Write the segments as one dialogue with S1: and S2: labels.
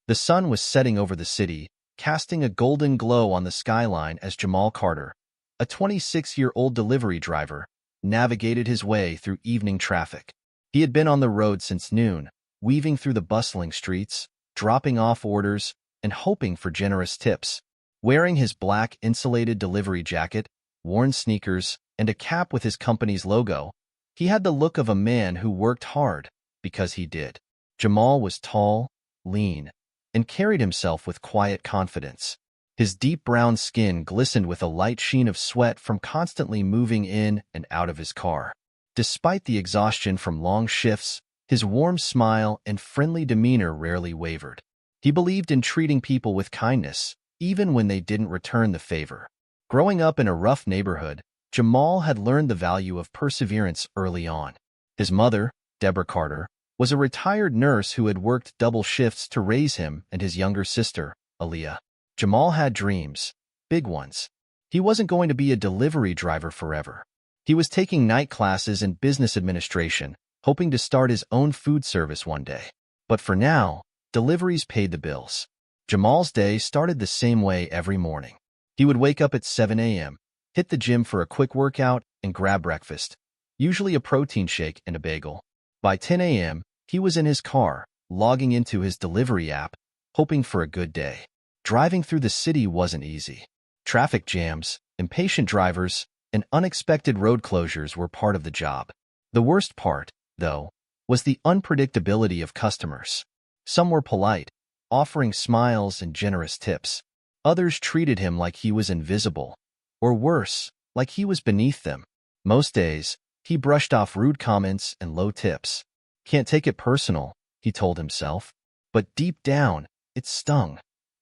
S1: The sun was setting over the city, casting a golden glow on the skyline as Jamal Carter, a 26-year-old delivery driver, navigated his way through evening traffic. He had been on the road since noon, weaving through the bustling streets, dropping off orders, and hoping for generous tips. Wearing his black insulated delivery jacket, worn sneakers, and a cap with his company's logo, he had the look of a man who worked hard because he did. Jamal was tall, lean, and carried himself with quiet confidence. His deep brown skin glistened with a light sheen of sweat from constantly moving in and out of his car. Despite the exhaustion from long shifts, his warm smile and friendly demeanor rarely wavered. He believed in treating people with kindness, even when they didn't return the favor. Growing up in a rough neighborhood, Jamal had learned the value of perseverance early on. His mother, Deborah Carter, was a retired nurse who had worked double shifts to raise him and his younger sister, Aaliyah. Jamal had dreams, big ones. He wasn't going to be a delivery driver forever. He was taking night classes in business administration, hoping to start his own food service one day. But for now, deliveries paid the bills. Jamal's day started the same way every morning. He would wake up at 7 a.m., hit the gym for a quick workout, and grab breakfast, usually a protein shake and a bagel. By 10 a.m., he was in his car, logging into his delivery app, hoping for a good day. Driving through the city wasn't easy. Traffic jams, impatient drivers, and unexpected road closures were part of the job. The worst part, though, was the unpredictability of customers. Some were polite, offering smiles and generous tips. Others treated him like he was invisible, or worse, like he was beneath them. Most days, he brushed off rude comments and low tips. Can't take it personal, he told himself. But deep down, it stung,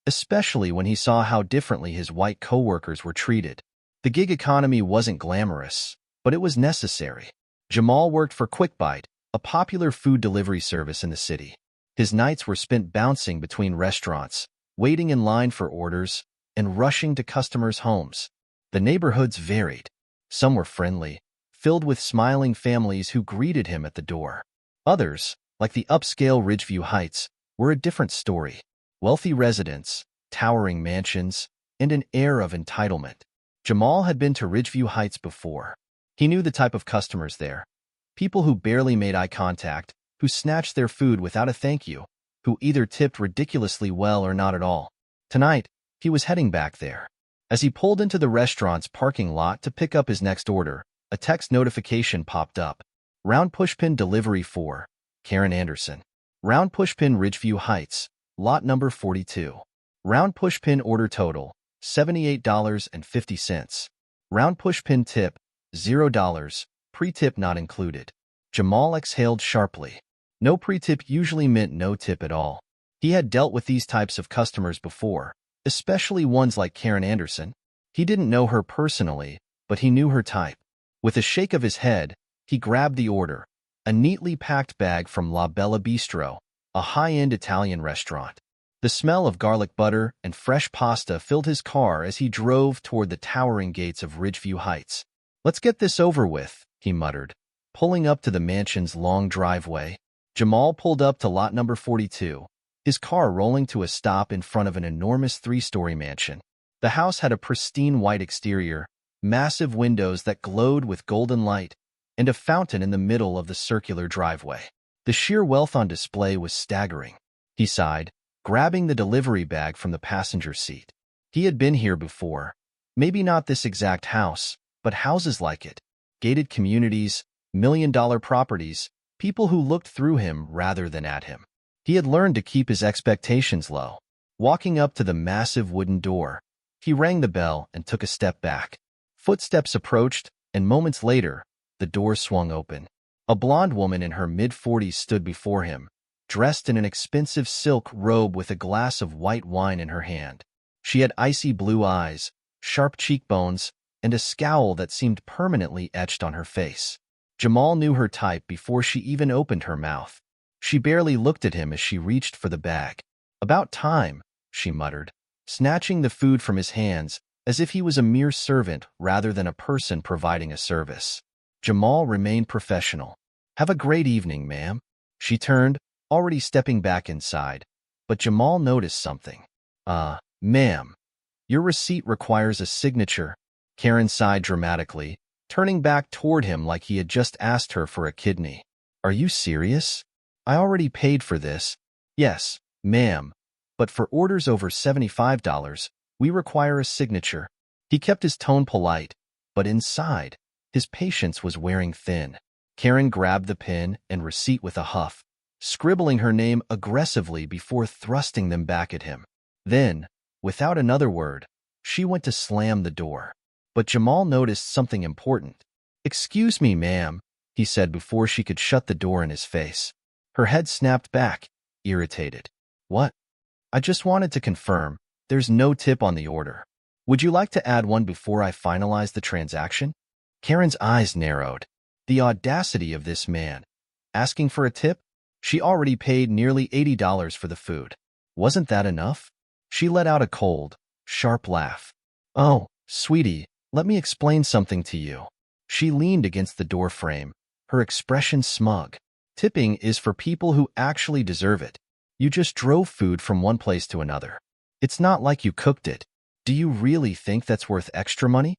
S1: especially when he saw how differently his white coworkers were treated. The gig economy wasn't glamorous, but it was necessary. Jamal worked for QuickBite, a popular food delivery service in the city. His nights were spent bouncing between restaurants, waiting in line for orders, and rushing to customers' homes. The neighborhoods varied. Some were friendly, filled with smiling families who greeted him at the door. Others, like the upscale Ridgeview Heights, were a different story. Wealthy residents, towering mansions, and an air of entitlement. Jamal had been to Ridgeview Heights before. He knew the type of customers there. People who barely made eye contact, who snatched their food without a thank you, who either tipped ridiculously well or not at all. Tonight, he was heading back there. As he pulled into the restaurant's parking lot to pick up his next order, a text notification popped up. Round Pushpin Delivery for Karen Anderson. Round Pushpin Ridgeview Heights, lot number 42. Round Pushpin order total, $78.50. Round Pushpin tip, $0, pre-tip not included. Jamal exhaled sharply. No pre-tip usually meant no tip at all. He had dealt with these types of customers before, especially ones like Karen Anderson. He didn't know her personally, but he knew her type. With a shake of his head, he grabbed the order, a neatly packed bag from La Bella Bistro, a high-end Italian restaurant. The smell of garlic butter and fresh pasta filled his car as he drove toward the towering gates of Ridgeview Heights. "Let's get this over with," he muttered, pulling up to the mansion's long driveway. Jamal pulled up to lot number 42, his car rolling to a stop in front of an enormous three-story mansion. The house had a pristine white exterior, massive windows that glowed with golden light, and a fountain in the middle of the circular driveway. The sheer wealth on display was staggering. He sighed, grabbing the delivery bag from the passenger seat. He had been here before. Maybe not this exact house, but houses like it. Gated communities, million-dollar properties, people who looked through him rather than at him. He had learned to keep his expectations low. Walking up to the massive wooden door, he rang the bell and took a step back. Footsteps approached, and moments later, the door swung open. A blonde woman in her mid-40s stood before him, dressed in an expensive silk robe with a glass of white wine in her hand. She had icy blue eyes, sharp cheekbones, and a scowl that seemed permanently etched on her face. Jamal knew her type before she even opened her mouth. She barely looked at him as she reached for the bag. "About time," she muttered, snatching the food from his hands as if he was a mere servant rather than a person providing a service. Jamal remained professional. "Have a great evening, ma'am." She turned, already stepping back inside, But Jamal noticed something. Ma'am, your receipt requires a signature. Karen sighed dramatically, turning back toward him like he had just asked her for a kidney. Are you serious? I already paid for this. Yes, ma'am, but for orders over $75, we require a signature. He kept his tone polite, but inside, his patience was wearing thin. Karen grabbed the pen and receipt with a huff, scribbling her name aggressively before thrusting them back at him. Then, without another word, she went to slam the door. But Jamal noticed something important. Excuse me, ma'am, he said before she could shut the door in his face. Her head snapped back, irritated. What? I just wanted to confirm, there's no tip on the order. Would you like to add one before I finalize the transaction? Karen's eyes narrowed. The audacity of this man. Asking for a tip? She already paid nearly $80 for the food. Wasn't that enough? She let out a cold, sharp laugh. Oh, sweetie, let me explain something to you. She leaned against the door frame, her expression smug. Tipping is for people who actually deserve it. You just drove food from one place to another. It's not like you cooked it. Do you really think that's worth extra money?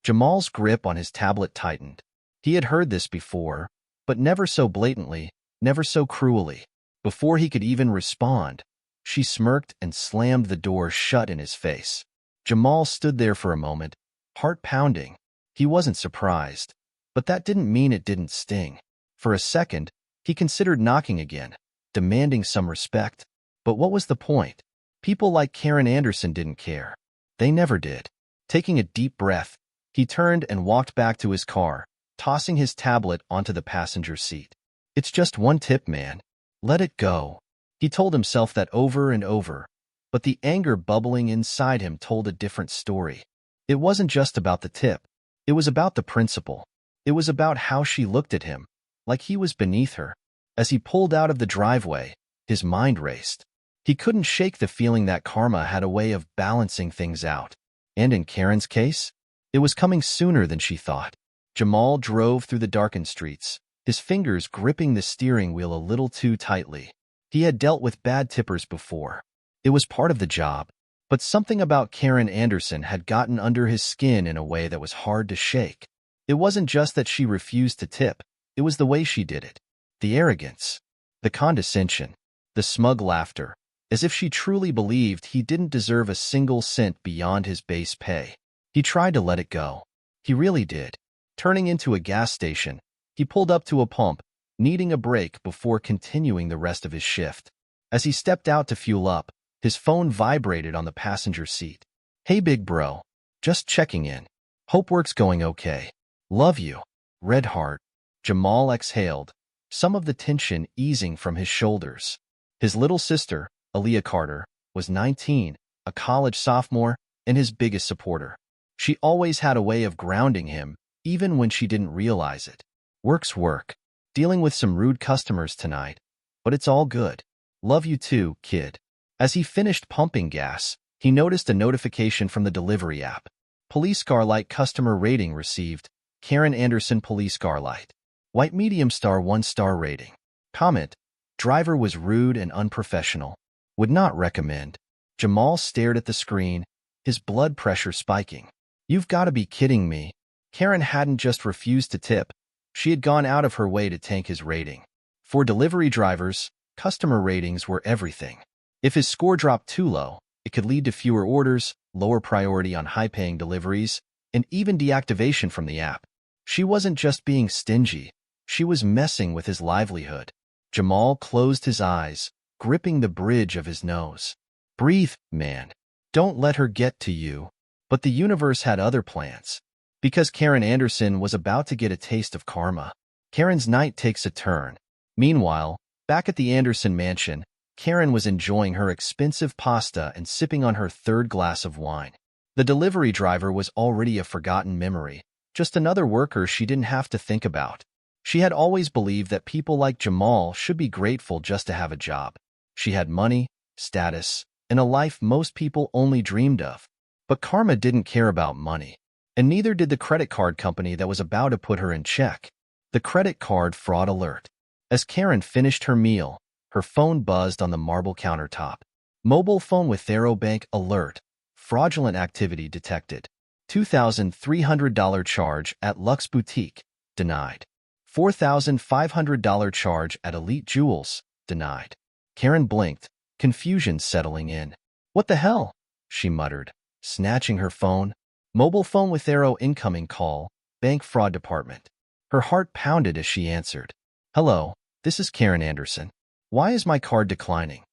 S1: Jamal's grip on his tablet tightened. He had heard this before, but never so blatantly, never so cruelly. Before he could even respond, she smirked and slammed the door shut in his face. Jamal stood there for a moment, heart pounding. He wasn't surprised, but that didn't mean it didn't sting. For a second, he considered knocking again, demanding some respect. But what was the point? People like Karen Anderson didn't care. They never did. Taking a deep breath, he turned and walked back to his car, tossing his tablet onto the passenger seat. It's just one tip, man. Let it go. He told himself that over and over, but the anger bubbling inside him told a different story. It wasn't just about the tip. It was about the principle. It was about how she looked at him, like he was beneath her. As he pulled out of the driveway, his mind raced. He couldn't shake the feeling that karma had a way of balancing things out. And in Karen's case, it was coming sooner than she thought. Jamal drove through the darkened streets, his fingers gripping the steering wheel a little too tightly. He had dealt with bad tippers before. It was part of the job, but something about Karen Anderson had gotten under his skin in a way that was hard to shake. It wasn't just that she refused to tip, it was the way she did it. The arrogance, the condescension, the smug laughter, as if she truly believed he didn't deserve a single cent beyond his base pay. He tried to let it go. He really did. Turning into a gas station, he pulled up to a pump, needing a break before continuing the rest of his shift. As he stepped out to fuel up, his phone vibrated on the passenger seat. Hey big bro, just checking in. Hope work's going okay. Love you. Red heart. Jamal exhaled, some of the tension easing from his shoulders. His little sister, Aaliyah Carter, was 19, a college sophomore, and his biggest supporter. She always had a way of grounding him, even when she didn't realize it. Work's work. Dealing with some rude customers tonight, but it's all good. Love you too, kid. As he finished pumping gas, he noticed a notification from the delivery app. Police Car Light customer rating received. Karen Anderson Police Car Light. White medium star 1-star rating. Comment. Driver was rude and unprofessional. Would not recommend. Jamal stared at the screen, his blood pressure spiking. You've got to be kidding me. Karen hadn't just refused to tip. She had gone out of her way to tank his rating. For delivery drivers, customer ratings were everything. If his score dropped too low, it could lead to fewer orders, lower priority on high-paying deliveries, and even deactivation from the app. She wasn't just being stingy. She was messing with his livelihood. Jamal closed his eyes, gripping the bridge of his nose. Breathe, man. Don't let her get to you. But the universe had other plans. Because Karen Anderson was about to get a taste of karma. Karen's night takes a turn. Meanwhile, back at the Anderson mansion, Karen was enjoying her expensive pasta and sipping on her third glass of wine. The delivery driver was already a forgotten memory, just another worker she didn't have to think about. She had always believed that people like Jamal should be grateful just to have a job. She had money, status, and a life most people only dreamed of. But karma didn't care about money. And neither did the credit card company that was about to put her in check. The credit card fraud alert. As Karen finished her meal, her phone buzzed on the marble countertop. Mobile phone with Thero Bank alert. Fraudulent activity detected. $2,300 charge at Lux Boutique. Denied. $4,500 charge at Elite Jewels. Denied. Karen blinked, confusion settling in. What the hell? She muttered, snatching her phone. Mobile phone with Thero incoming call. Bank fraud department. Her heart pounded as she answered. Hello, this is Karen Anderson. Why is my card declining?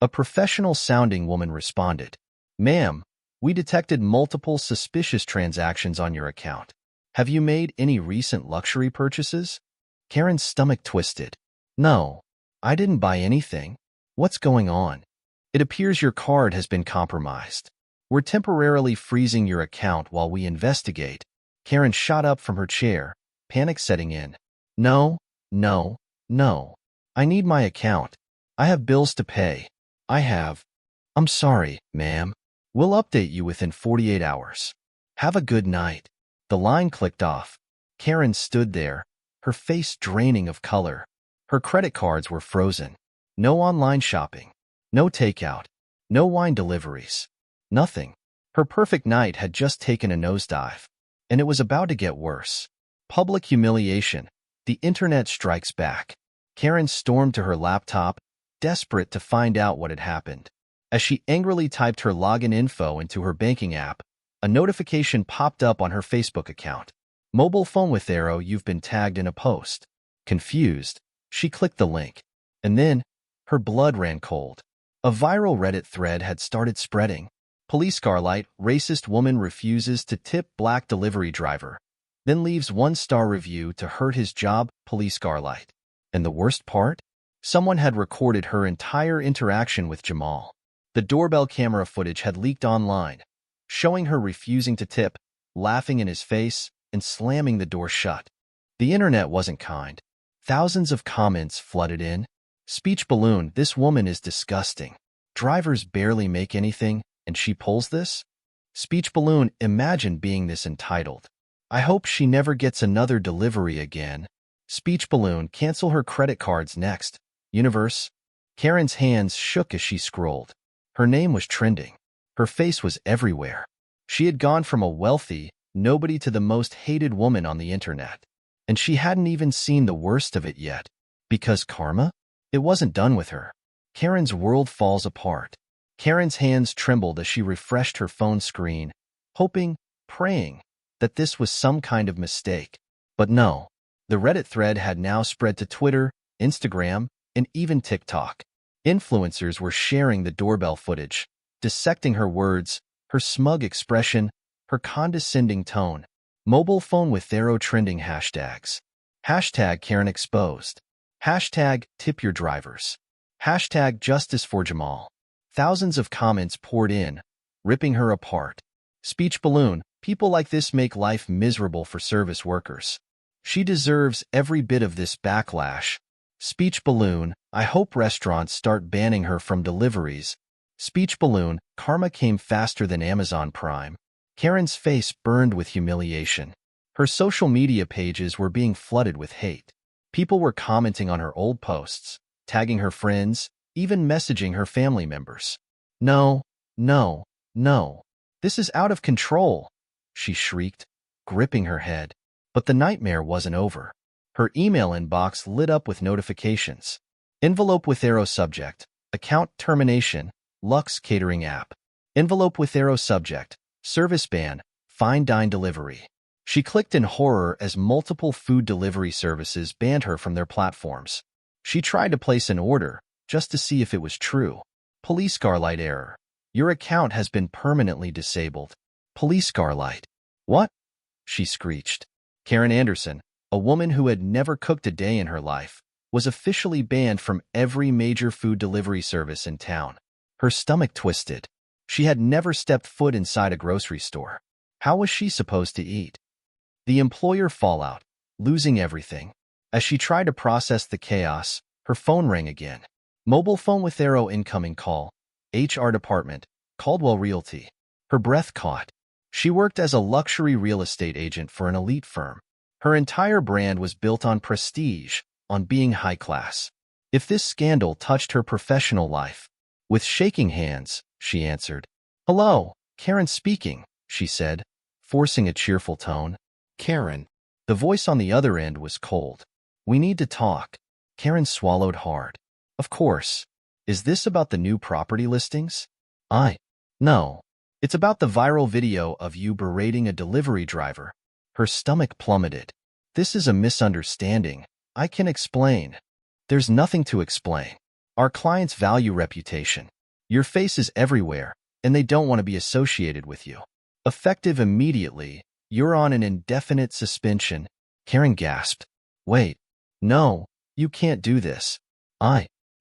S1: A professional-sounding woman responded. Ma'am, we detected multiple suspicious transactions on your account. Have you made any recent luxury purchases? Karen's stomach twisted. No, I didn't buy anything. What's going on? It appears your card has been compromised. We're temporarily freezing your account while we investigate. Karen shot up from her chair, panic setting in. No, no, no. I need my account. I have bills to pay. I'm sorry, ma'am. We'll update you within 48 hours. Have a good night. The line clicked off. Karen stood there, her face draining of color. Her credit cards were frozen. No online shopping. No takeout. No wine deliveries. Nothing. Her perfect night had just taken a nosedive. And it was about to get worse. Public humiliation. The internet strikes back. Karen stormed to her laptop, desperate to find out what had happened. As she angrily typed her login info into her banking app, a notification popped up on her Facebook account. Mobile phone with Thero, you've been tagged in a post. Confused, she clicked the link. And then, her blood ran cold. A viral Reddit thread had started spreading. Police Scarlight, racist woman refuses to tip black delivery driver, then leaves 1-star review to hurt his job, Police Scarlight. And the worst part? Someone had recorded her entire interaction with Jamal. The doorbell camera footage had leaked online, showing her refusing to tip, laughing in his face, and slamming the door shut. The internet wasn't kind. Thousands of comments flooded in. Speech balloon, this woman is disgusting. Drivers barely make anything, and she pulls this? Speech balloon, imagine being this entitled. I hope she never gets another delivery again. Speech balloon, cancel her credit cards next. Universe. Karen's hands shook as she scrolled. Her name was trending. Her face was everywhere. She had gone from a wealthy nobody to the most hated woman on the internet. And she hadn't even seen the worst of it yet. Because karma? It wasn't done with her. Karen's world falls apart. Karen's hands trembled as she refreshed her phone screen, hoping, praying, that this was some kind of mistake. But no. The Reddit thread had now spread to Twitter, Instagram, and even TikTok. Influencers were sharing the doorbell footage, dissecting her words, her smug expression, her condescending tone. Mobile phone with Thero trending hashtags. Hashtag Karen exposed. Hashtag tip your drivers. Hashtag justice for Jamal. Thousands of comments poured in, ripping her apart. Speech balloon, people like this make life miserable for service workers. She deserves every bit of this backlash. Speech balloon, I hope restaurants start banning her from deliveries. Speech balloon, karma came faster than Amazon Prime. Karen's face burned with humiliation. Her social media pages were being flooded with hate. People were commenting on her old posts, tagging her friends, even messaging her family members. No, no, no. This is out of control, she shrieked, gripping her head. But the nightmare wasn't over. Her email inbox lit up with notifications. Envelope with arrow subject. Account termination. Lux Catering app. Envelope with arrow subject. Service ban. Fine dine delivery. She clicked in horror as multiple food delivery services banned her from their platforms. She tried to place an order, just to see if it was true. Police Scarlight error. Your account has been permanently disabled. Police Scarlight. What? She screeched. Karen Anderson, a woman who had never cooked a day in her life, was officially banned from every major food delivery service in town. Her stomach twisted. She had never stepped foot inside a grocery store. How was she supposed to eat? The employer fallout, losing everything. As she tried to process the chaos, her phone rang again. Mobile phone with Thero incoming call. HR department, Caldwell Realty. Her breath caught. She worked as a luxury real estate agent for an elite firm. Her entire brand was built on prestige, on being high class. If this scandal touched her professional life, With shaking hands, she answered. Hello, Karen speaking, she said, forcing a cheerful tone. Karen. The voice on the other end was cold. We need to talk. Karen swallowed hard. Of course. Is this about the new property listings? No. It's about the viral video of you berating a delivery driver. Her stomach plummeted. This is a misunderstanding. I can explain. There's nothing to explain. Our clients value reputation. Your face is everywhere, and they don't want to be associated with you. Effective immediately, you're on an indefinite suspension. Karen gasped. Wait. No, you can't do this.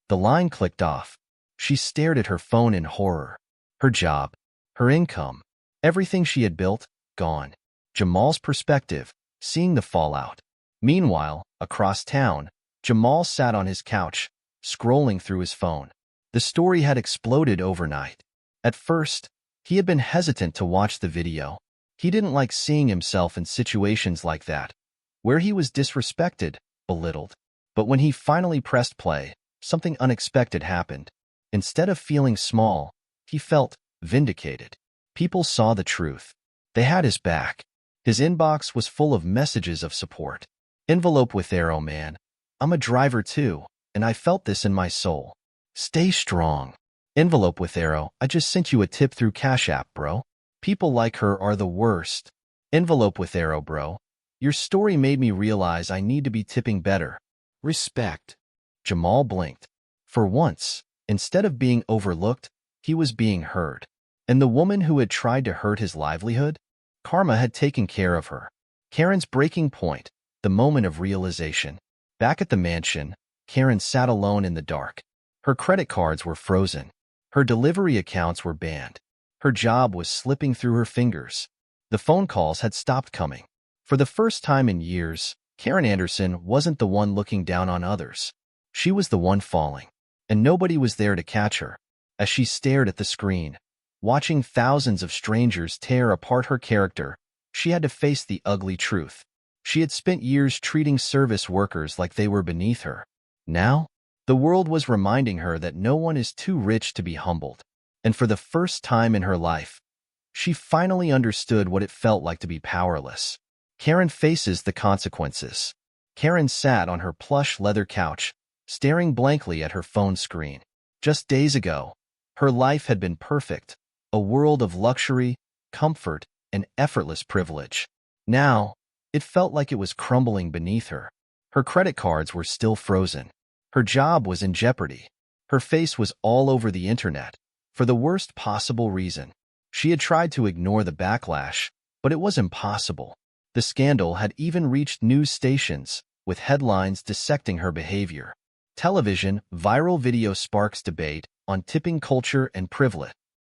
S1: The line clicked off. She stared at her phone in horror. Her job, her income, everything she had built, gone. Jamal's perspective, seeing the fallout. Meanwhile, across town, Jamal sat on his couch, scrolling through his phone. The story had exploded overnight. At first, he had been hesitant to watch the video. He didn't like seeing himself in situations like that, where he was disrespected, belittled. But when he finally pressed play, something unexpected happened. Instead of feeling small, he felt vindicated. People saw the truth. They had his back. His inbox was full of messages of support. Envelope with arrow, man. I'm a driver too, and I felt this in my soul. Stay strong. Envelope with arrow, I just sent you a tip through Cash App, bro. People like her are the worst. Envelope with arrow, bro. Your story made me realize I need to be tipping better. Respect. Jamal blinked. For once, instead of being overlooked, he was being heard. And the woman who had tried to hurt his livelihood? Karma had taken care of her. Karen's breaking point, the moment of realization. Back at the mansion, Karen sat alone in the dark. Her credit cards were frozen. Her delivery accounts were banned. Her job was slipping through her fingers. The phone calls had stopped coming. For the first time in years, Karen Anderson wasn't the one looking down on others. She was the one falling. And nobody was there to catch her. As she stared at the screen, watching thousands of strangers tear apart her character, she had to face the ugly truth. She had spent years treating service workers like they were beneath her. Now, the world was reminding her that no one is too rich to be humbled. And for the first time in her life, she finally understood what it felt like to be powerless. Karen faces the consequences. Karen sat on her plush leather couch, staring blankly at her phone screen. Just days ago, her life had been perfect, a world of luxury, comfort, and effortless privilege. Now, it felt like it was crumbling beneath her. Her credit cards were still frozen. Her job was in jeopardy. Her face was all over the internet, for the worst possible reason. She had tried to ignore the backlash, but it was impossible. The scandal had even reached news stations, with headlines dissecting her behavior. Television, viral video sparks debate on tipping culture and privilege.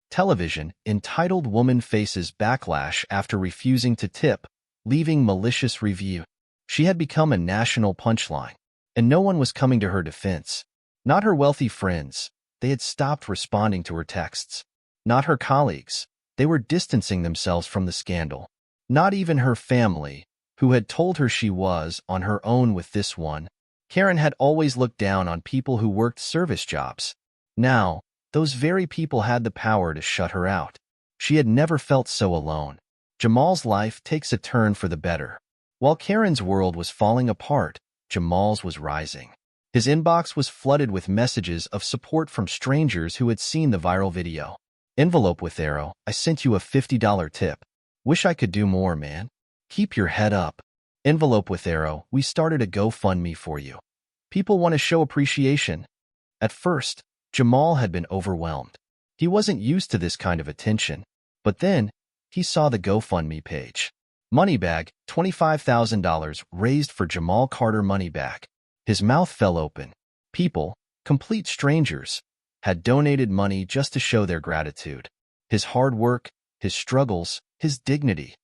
S1: Television, entitled Woman Faces Backlash After Refusing to Tip, Leaving Malicious Review. She had become a national punchline, and no one was coming to her defense. Not her wealthy friends. They had stopped responding to her texts. Not her colleagues. They were distancing themselves from the scandal. Not even her family, who had told her she was on her own with this one. Karen had always looked down on people who worked service jobs. Now, those very people had the power to shut her out. She had never felt so alone. Jamal's life takes a turn for the better. While Karen's world was falling apart, Jamal's was rising. His inbox was flooded with messages of support from strangers who had seen the viral video. Envelope with arrow, I sent you a $50 tip. Wish I could do more, man. Keep your head up. Envelope with arrow, we started a GoFundMe for you. People want to show appreciation. At first, Jamal had been overwhelmed. He wasn't used to this kind of attention. But then, he saw the GoFundMe page. Moneybag, $25,000 raised for Jamal Carter Moneybag. His mouth fell open. People, complete strangers, had donated money just to show their gratitude. His hard work, his struggles, his dignity.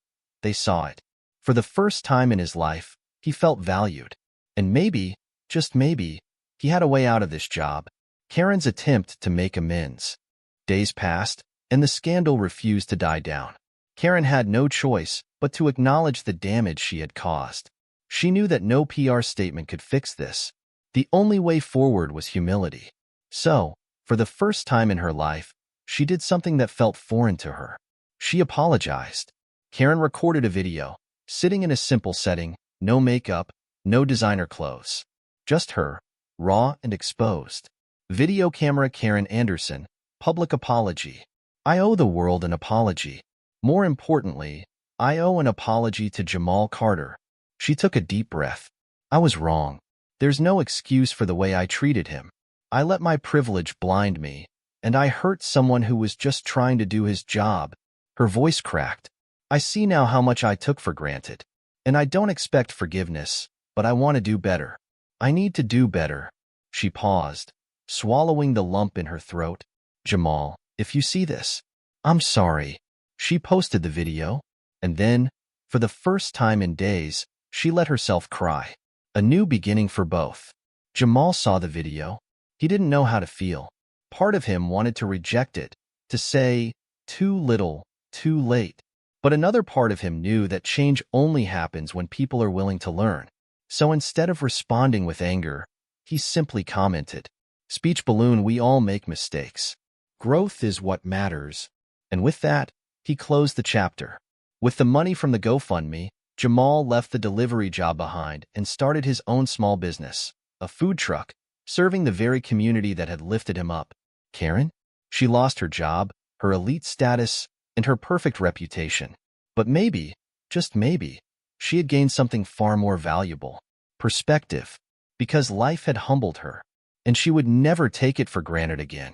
S1: They saw it. For the first time in his life, he felt valued. And maybe, just maybe, he had a way out of this job. Karen's attempt to make amends. Days passed, and the scandal refused to die down. Karen had no choice but to acknowledge the damage she had caused. She knew that no PR statement could fix this. The only way forward was humility. So, For the first time in her life, she did something that felt foreign to her. She apologized. Karen recorded a video, sitting in a simple setting, no makeup, no designer clothes. Just her, raw and exposed. Video camera Karen Anderson, public apology. I owe the world an apology. More importantly, I owe an apology to Jamal Carter. She took a deep breath. I was wrong. There's no excuse for the way I treated him. I let my privilege blind me, and I hurt someone who was just trying to do his job. Her voice cracked. I see now how much I took for granted. And I don't expect forgiveness, but I want to do better. I need to do better. She paused, swallowing the lump in her throat. Jamal, if you see this, I'm sorry. She posted the video, and then, for the first time in days, she let herself cry. A new beginning for both. Jamal saw the video. He didn't know how to feel. Part of him wanted to reject it, to say, too little, too late. But another part of him knew that change only happens when people are willing to learn. So instead of responding with anger, he simply commented, "Speech balloon, we all make mistakes. Growth is what matters." And with that, he closed the chapter. With the money from the GoFundMe, Jamal left the delivery job behind and started his own small business, a food truck, serving the very community that had lifted him up. Karen? She lost her job, her elite status, and her perfect reputation. But maybe, just maybe, she had gained something far more valuable. Perspective. Because life had humbled her, and she would never take it for granted again.